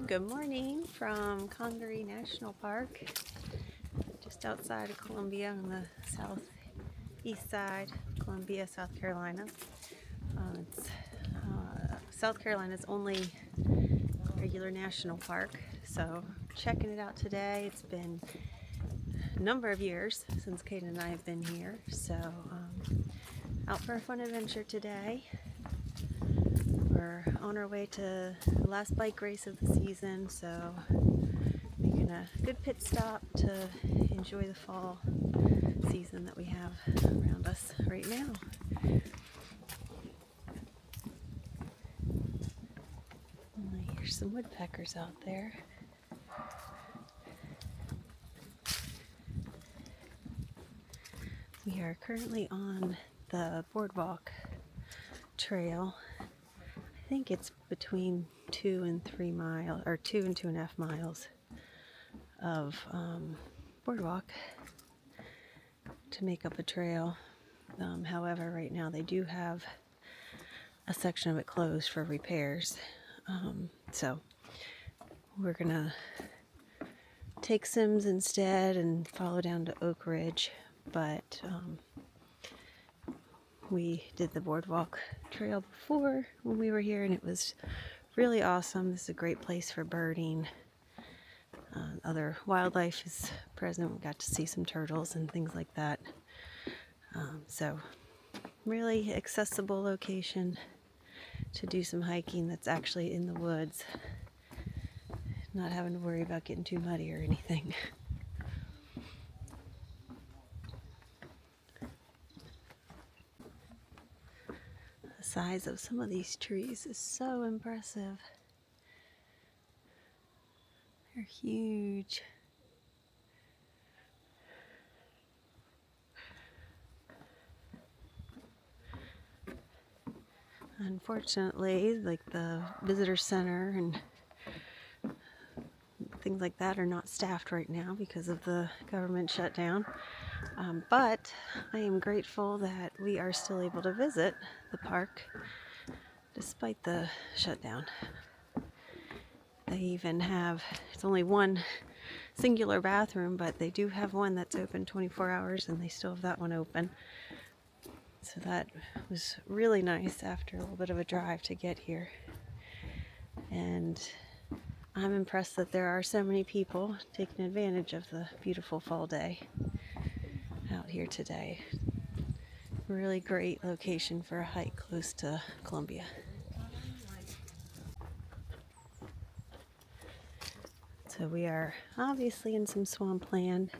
Good morning from Congaree National Park, just outside of Columbia on the southeast side, Columbia, South Carolina. It's South Carolina's only regular national park, so checking it out today. It's been a number of years since Kate and I have been here, so out for a fun adventure today. We're on our way to the last bike race of the season, so making a good pit stop to enjoy the fall season that we have around us right now. Here's some woodpeckers out there. We are currently on the boardwalk trail. I think it's between 2 and 3 miles, or 2 and 2.5 miles of boardwalk to make up a trail. However, right now they do have a section of it closed for repairs. So we're gonna take Sims instead and follow down to Oak Ridge, but we did the boardwalk trail before when we were here, and it was really awesome. This is a great place for birding. Other wildlife is present. We got to see some turtles and things like that. So really accessible location to do some hiking that's actually in the woods, not having to worry about getting too muddy or anything. The size of some of these trees is so impressive. They're huge. Unfortunately, like the visitor center and things like that are not staffed right now because of the government shutdown. But I am grateful that we are still able to visit the park despite the shutdown. They even have, it's only one singular bathroom, but they do have one that's open 24 hours and they still have that one open. So that was really nice after a little bit of a drive to get here. And I'm impressed that there are so many people taking advantage of the beautiful fall day out here today. Really great location for a hike close to Columbia. So we are obviously in some swampland.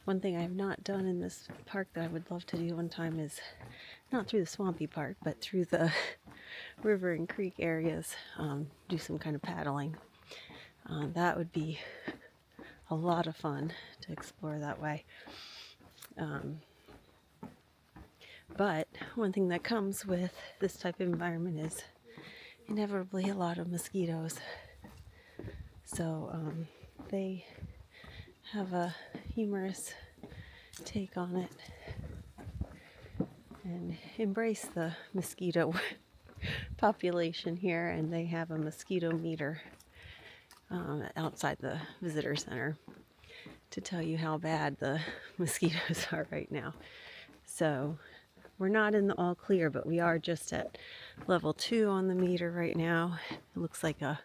One thing I have not done in this park that I would love to do one time is not through the swampy part, but through the river and creek areas, do some kind of paddling. That would be a lot of fun to explore that way. But one thing that comes with this type of environment is inevitably a lot of mosquitoes. So they have a humorous take on it and embrace the mosquito population here, and they have a mosquito meter outside the visitor center to tell you how bad the mosquitoes are right now. So we're not in the all clear, but we are just at level 2 on the meter right now. It looks like a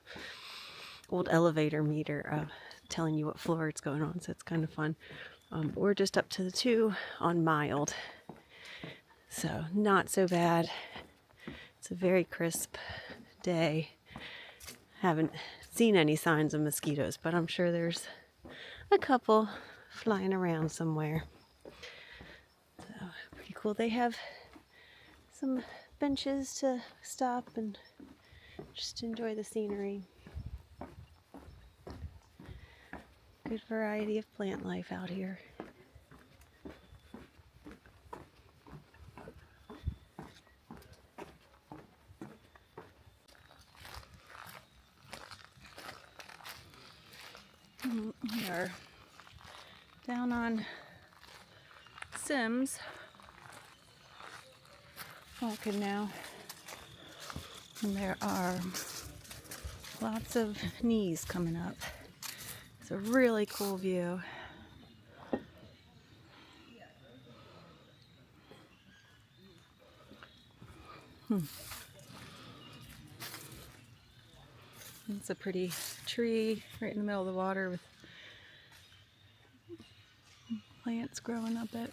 old elevator meter telling you what floor it's going on, so it's kind of fun. We're just up to the 2 on mild, so not so bad. It's a very crisp day. Haven't seen any signs of mosquitoes, but I'm sure there's a couple flying around somewhere. So pretty cool. They have some benches to stop and just enjoy the scenery. Good variety of plant life out here. We are down on Sims, walking now, and there are Lots of knees coming up. It's a really cool view. It's a pretty tree right in the middle of the water with plants growing up it.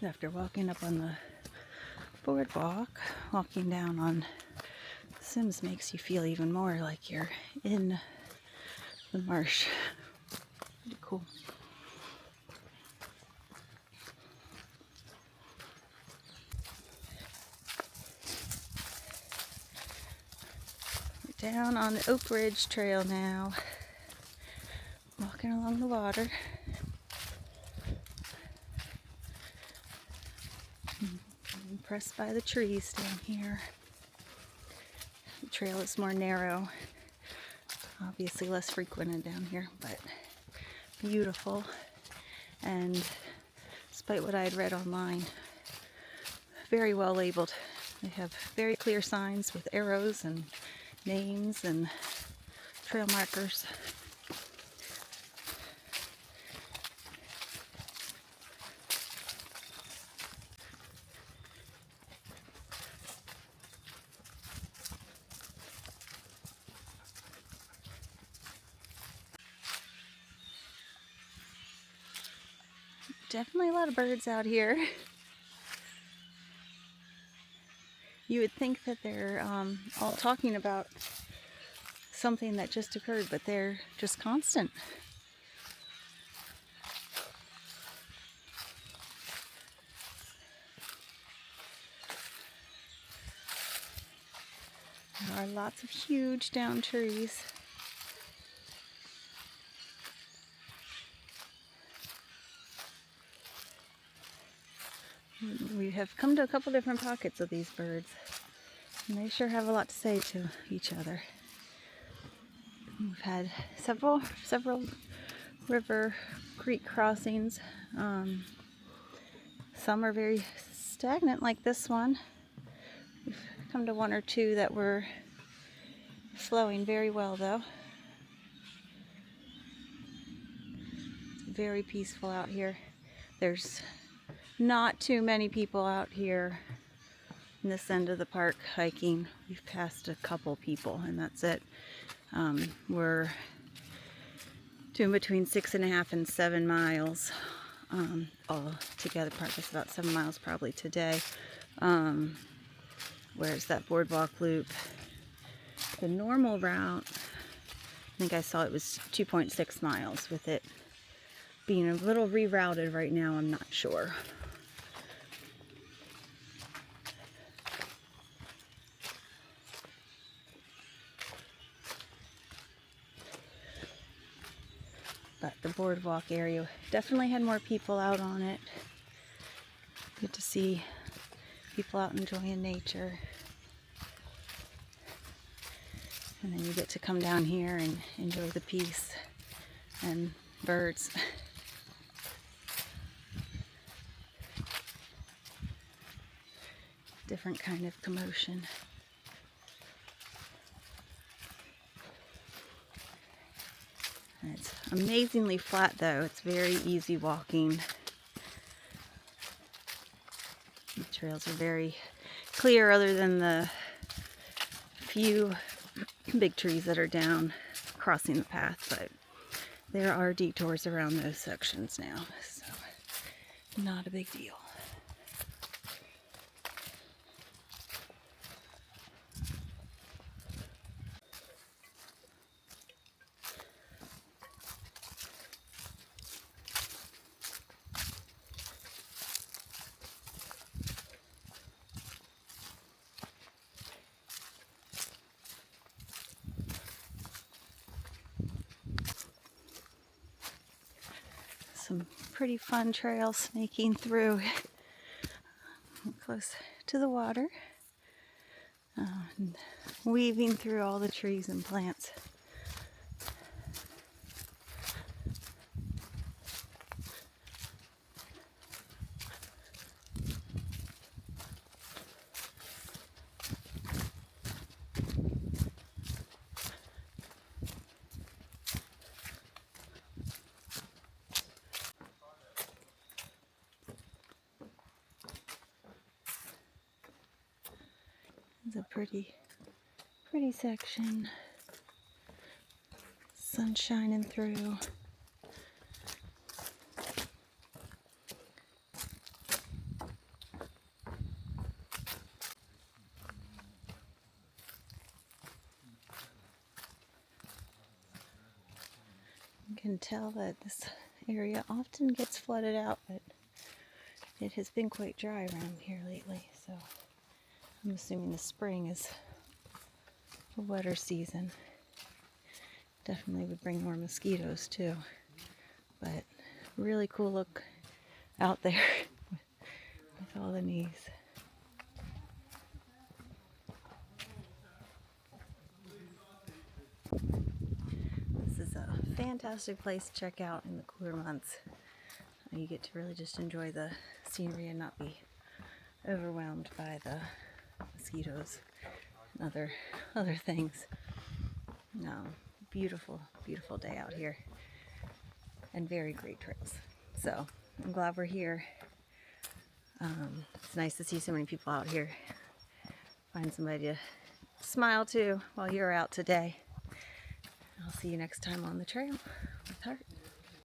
After walking up on the boardwalk, walking down on Sims makes you feel even more like you're in the marsh. Pretty cool. We're down on the Oak Ridge Trail now, walking along the water. I'm impressed by the trees down here. The trail is more narrow, obviously less frequented down here, but beautiful. And despite what I had read online, very well labeled. They have very clear signs with arrows and names and trail markers. Definitely a lot of birds out here. You would think that they're all talking about something that just occurred, but they're just constant. There are lots of huge down trees. We have come to a couple different pockets of these birds, and they sure have a lot to say to each other. We've had several river creek crossings. Some are very stagnant, like this one. We've come to one or two that were flowing very well, though. It's very peaceful out here. There's not too many people out here in this end of the park hiking. We've passed a couple people, and that's it. We're doing between 6.5 and 7 miles all together. Park is about 7 miles probably today. Whereas that boardwalk loop, the normal route, I think I saw it was 2.6 miles. With it being a little rerouted right now, I'm not sure. But the boardwalk area definitely had more people out on it. Good to see people out enjoying nature. And then you get to come down here and enjoy the peace and birds. Different kind of commotion. It's amazingly flat though. It's very easy walking. The trails are very clear other than the few big trees that are down crossing the path, but there are detours around those sections now, so not a big deal. Some pretty fun trails snaking through close to the water, and weaving through all the trees and plants. It's a pretty section. Sun shining through. You can tell that this area often gets flooded out, but it has been quite dry around here lately, so I'm assuming the spring is a wetter season. Definitely would bring more mosquitoes too, but really cool look out there with all the knees. This is a fantastic place to check out in the cooler months. You get to really just enjoy the scenery and not be overwhelmed by the mosquitoes and other things. No, beautiful day out here, and very great trails. So I'm glad we're here. It's nice to see so many people out here. Find somebody to smile to while you're out today. I'll see you next time on the trail with Heart.